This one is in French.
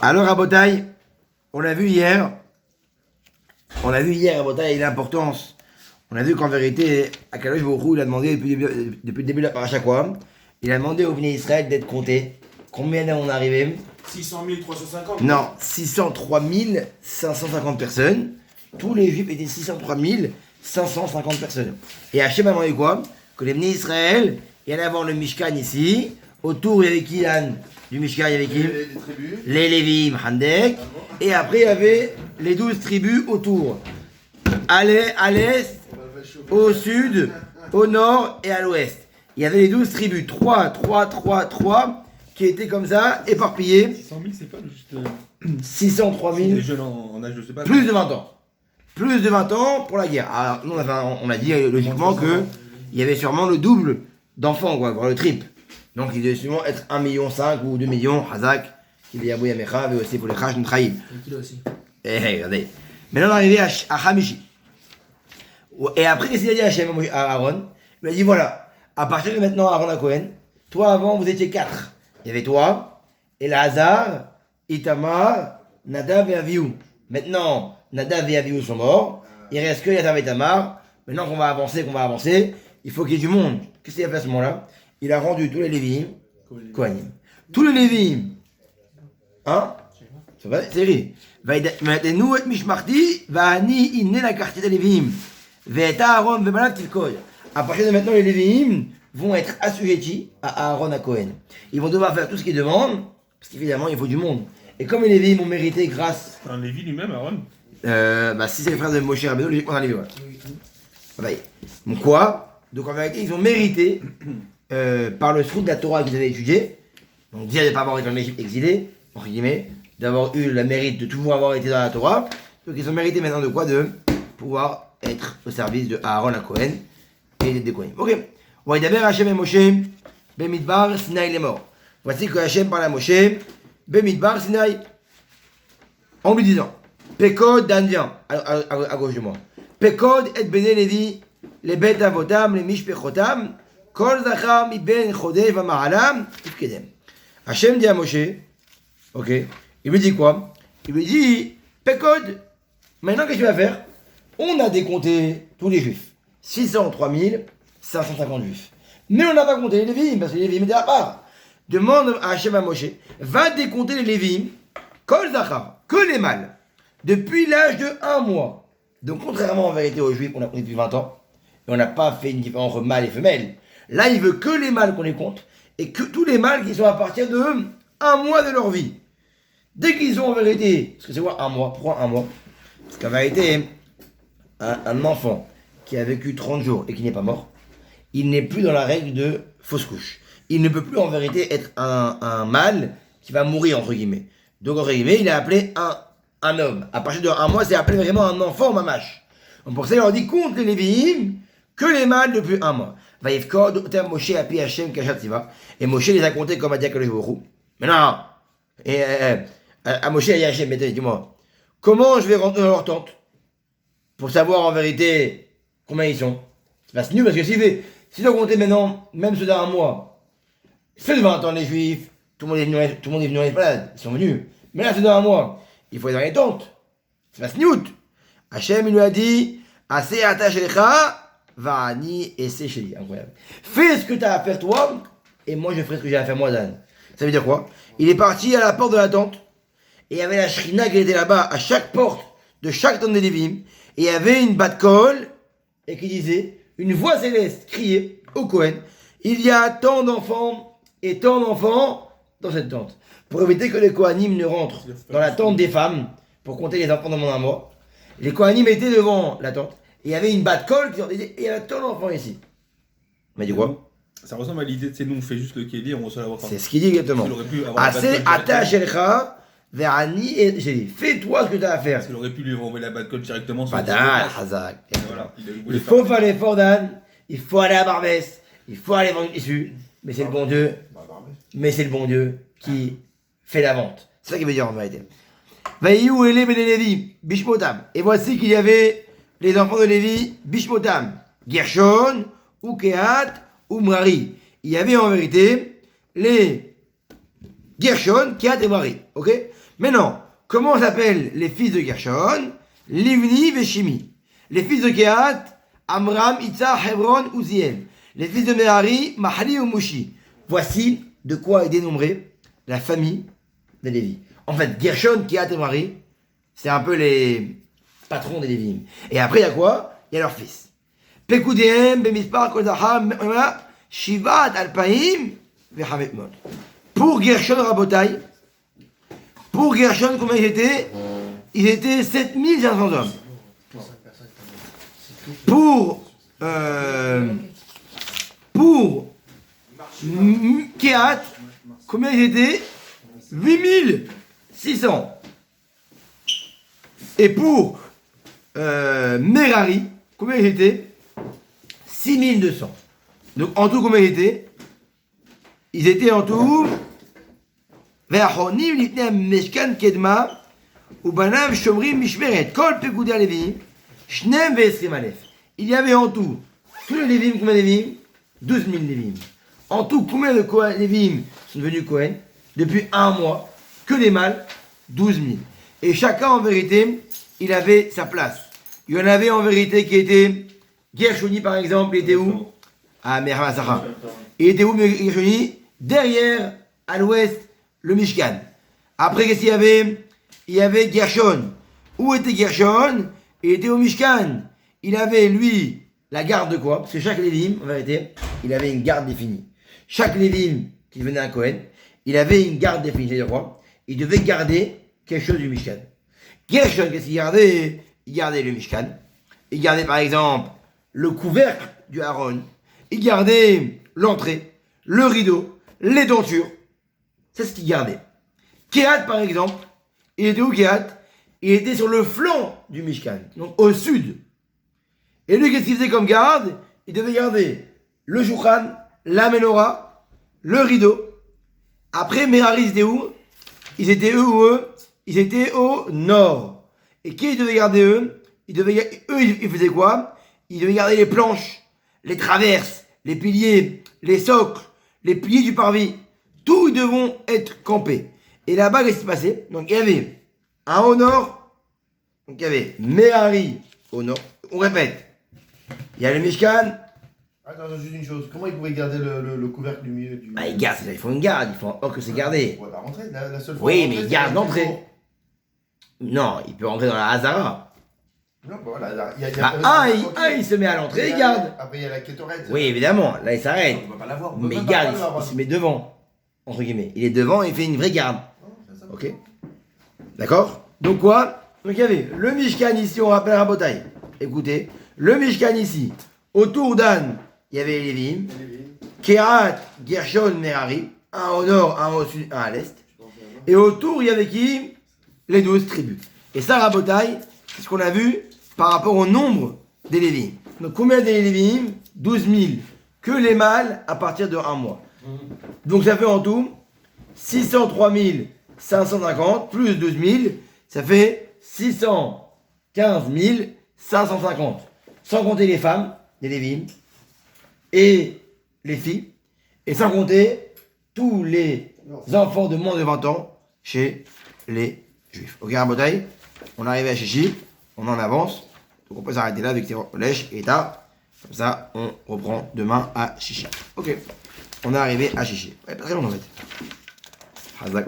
Alors à Botaï, on a vu hier à Botaï l'importance. On a vu qu'en vérité, Akadosh Baruch Hu, il a demandé depuis le début de la paracha quoi. Il a demandé au Bnei Israël d'être compté. Combien d'années on est arrivé? 600 350. Non, 603 550 personnes. Tous les juifs étaient 603 550 personnes. Et Hachem a demandé quoi? Que les Bnei Israël, il y allait avoir le Mishkan ici. Autour, il y avait qui, Anne? Du Mishkan, il y avait qui? Les Lévim, Handek. Et après, il y avait les 12 tribus autour. À l'est, au sud, au nord et à l'ouest. Il y avait les 12 tribus. 3 qui étaient comme ça, éparpillées. 600 000, c'est pas juste. 603 000. Les jeunes en âge, je sais pas. Plus de 20 ans. Plus de 20 ans pour la guerre. Alors, nous, on a dit logiquement qu'il y avait sûrement le double d'enfants, quoi, voire le triple. Donc, il devait sûrement être 1,5 million ou 2 millions, Hazak, qui veut Yabou Yamecha, mais aussi pour les Chash Ntraïm. Regardez. Maintenant, on est arrivé à Hamishi. Et après, qu'est-ce qu'il a dit à Hachem, à Aaron? Il a dit voilà, à partir de maintenant, Aaron à Cohen, toi avant, vous étiez 4. Il y avait toi, Elazar, Itamar, Nadav et Avihu. Maintenant, Nadav et Avihu sont morts. Il reste que Elazar et Itamar. Maintenant qu'on va avancer, il faut qu'il y ait du monde. Qu'est-ce qu'il a fait à ce moment-là? Il a rendu tous les Lévi'im Kohanim. Tous les Lévi'im. Hein? Ça va? C'est vrai. Va'edenu et mishmarti, va'ani inne la quartier des Lévi'im. Ve'eta Aaron ve'malav tilkoy. À partir de maintenant, les Lévi'im vont être assujettis à Aaron à Cohen. Ils vont devoir faire tout ce qu'ils demandent, parce qu'évidemment, il faut du monde. Et comme les Lévi'im ont mérité grâce... Un Lévi lui-même, Aaron. Si c'est les frères de Moshe Rabbeinu, logiquement, on a Lévi, ouais. Donc quoi? Donc en vérité, ils ont mérité, par le fruit de la Torah qu'ils avaient étudié, donc déjà de ne pas avoir été en Égypte exilé, entre guillemets, d'avoir eu le mérite de toujours avoir été dans la Torah, donc ils ont mérité maintenant de quoi? De pouvoir être au service de Aaron à Cohen et des Kohanim. Ok. Vaïdaber Hachem et Moshe, Bemidbar Sinaï les morts. Voici que Hachem parle à Moshe, Bemidbar Sinaï, en lui disant, Pekod d'Indien, à gauche de moi. Pekod et Bene Levi, les bêtes avotam, les mishpechotam, kol zachar mi ben chodesh va ma'alam, ifkedem. Hachem dit à Moshe, ok, il lui dit quoi? Il lui dit, Pekod, maintenant qu'est-ce que tu vas faire? On a décompté tous les juifs, 603 550 juifs. Mais on n'a pas compté les Lévi'im, parce que les Lévi'im étaient à part. Demande à Hachem à Moshe, va décompter les Lévi'im, kol zachar, que les mâles, depuis l'âge de 1 mois. Donc contrairement en vérité aux juifs, on a compté depuis 20 ans, et on n'a pas fait une différence entre mâles et femelles. Là, il veut que les mâles qu'on les compte, et que tous les mâles qui sont à partir de 1 mois de leur vie. Dès qu'ils ont en vérité, parce que c'est quoi 1 mois? Pourquoi 1 mois? Parce qu'en vérité, un enfant qui a vécu 30 jours et qui n'est pas mort, il n'est plus dans la règle de fausse couche. Il ne peut plus en vérité être un mâle qui va mourir, entre guillemets. Donc, entre guillemets, il est appelé un homme. À partir de 1 mois, c'est appelé vraiment un enfant, mamache. Donc, pour ça, il leur dit, compte les Lévi'im, que les mâles depuis 1 mois. Vaïfkod, Otem Moshe, Api Hachem, Kashativa. Et Moshe les a comptés comme a dit Akadosh Baruch Hu. Mais non. Et à Moshe, il y a Hachem, mais dis-moi, comment je vais rentrer dans leur tente pour savoir en vérité combien ils sont? C'est pas nul parce que si on compter maintenant, même ceux d'un mois, ceux de 20 ans les juifs, tout le monde est venu dans les palades, ils sont venus. Mais là, ceux d'un mois, il faut être dans les tentes. C'est pas snout. Hachem, il lui a dit, assez attaché Va'ani et c'est chez lui. Incroyable. Fais ce que tu as à faire toi, et moi je ferai ce que j'ai à faire moi, Dan. Ça veut dire quoi? Il est parti à la porte de la tente, et il y avait la shrina qui était là-bas, à chaque porte de chaque tente des Lévim, et il y avait une bat-kol, et qui disait, une voix céleste criait au Kohen, il y a tant d'enfants et tant d'enfants dans cette tente. Pour éviter que les Kohanim ne rentrent dans la tente des femmes, pour compter les enfants dans mon amour, les Kohanim étaient devant la tente, et il y avait une bat-kol qui leur disait, et il y a tant d'enfants ici. Mais du quoi? Ça ressemble à l'idée de nous, on fait juste le kéli, on reçoit la voix. C'est ce qu'il dit exactement. Assez attache elcha vers Ani et j'ai dit, fais-toi ce que tu as à faire. Parce qu'il aurait pu lui renvoyer la bat-code directement sur Badal, Hazak. Voilà, Il faut faire l'effort d'Anne, il faut aller à Barbès, il faut aller vendre l'issue, mais c'est le bon Dieu. Mais c'est le bon Dieu qui fait la vente. C'est ça qu'il veut dire en vérité. Vaïou et les Lévi, Bishmotam. Et voici qu'il y avait les enfants de Lévi, Bishmotam, Gershon, ou Kehat, ou Mrari. Il y avait en vérité les Gershon, Kehat et Merari. Ok? Maintenant, comment s'appellent les fils de Gershon? Livni et Shimi. Les fils de Kehat, Amram, Itza, Hebron, Uziel. Les fils de Merari, Mahali ou Mushi. Voici de quoi est dénombrée la famille de Lévi. En fait, Gershon, Kehat et Merari, c'est un peu les patrons des Lévim. Et après, il y a quoi? Il y a leurs fils. Pekudem, Bemispar, Kodaham, Shivat, Alpaim, Vechamet Mod. Pour Gershon Rabotai, pour Gershon, combien ils étaient? Ils étaient 7500 hommes. Pour Kehat, combien ils étaient? 8600. Et pour Merari, combien ils étaient? 6200. Donc en tout, combien ils étaient? Ils étaient en tout. והאחרונים לפני המשכן קדמה, ובניו שומרים משמרת, כל פקודי הלוויים, 22,000. Il y avait en tout, tous les Lévim, combien de Lévim? 12 000 Lévim. En tout, combien de Lévim sont devenus Cohen? Depuis un mois, que les mâles, 12 000. Et chacun, en vérité, il avait sa place. Il y en avait en vérité qui étaient, Gershoni par exemple, il était où? À Merhamasara. Il était où Gershoni? Derrière, à l'ouest, le Mishkan. Après, qu'est-ce qu'il y avait? Il y avait Gershon. Où était Gershon? Il était au Mishkan. Il avait, lui, la garde de quoi? Parce que chaque Lévim, en vérité, il avait une garde définie. Chaque Lévim qui devenait un Kohen, il avait une garde définie. C'est-à-dire quoi? Il devait garder quelque chose du Mishkan. Gershon, qu'est-ce qu'il gardait? Il gardait le Mishkan. Il gardait, par exemple, le couvercle du Aaron. Il gardait l'entrée, le rideau, les tentures. C'est ce qu'il gardait. Kehat, par exemple, il était où Kehat? Il était sur le flanc du Mishkan, donc au sud. Et lui, qu'est-ce qu'il faisait comme garde? Il devait garder le Shulchan, la Menorah, le rideau. Après, Merari, ils étaient où? Ils étaient eux? Ils étaient au nord. Et qui ils devaient garder eux? Ils faisaient quoi? Ils devaient garder les planches, les traverses, les piliers, les socles, les piliers du parvis. Tous ils devront être campés. Et là-bas, qu'est-ce qui se passait? Donc, il y avait un au nord. Donc, il y avait Merari au nord. On répète. Il y a le Mishkan. Attends, juste une chose. Comment ils pouvaient garder le couvercle du milieu du... Bah, ils gardent, ils font une garde. Ils font que c'est gardé. Ouais, bah rentrer, la seule fois. Oui, mais ils gardent l'entrée. Non, il peut rentrer dans la Hazara. Non, bah voilà. Il se met à l'entrée, il garde. Après, il y a la kétorette. Oui, évidemment. Là, il s'arrête. On ne peut pas l'avoir. Mais il garde, il se met devant. Entre guillemets. Il est devant et il fait une vraie garde. Ok? D'accord? Donc quoi? Donc il y avait le Mishkan ici, on rappelle Rabotai. Écoutez, le Mishkan ici, autour d'Anne, il y avait les Lévim. Kehat, Gershon, Merari. Un au nord, un au sud, un à l'est. Et autour, il y avait qui? Les 12 tribus. Et ça, Rabotai, c'est ce qu'on a vu par rapport au nombre des Lévim. Donc combien des Lévim? 12 000. Que les mâles à partir de un mois. Donc ça fait en tout 603 550 plus 12 000, ça fait 615 550. Sans compter les femmes, les Lévim, et les filles, et sans compter tous les enfants de moins de 20 ans chez les Juifs. Ok, Rabotai, on est arrivé à Chichi, on en avance, donc on peut s'arrêter là avec Lèche et Ta. Comme ça, on reprend demain à Chichi. Ok. On est arrivé à Chichi. Ouais, pas très long en fait. Hazak.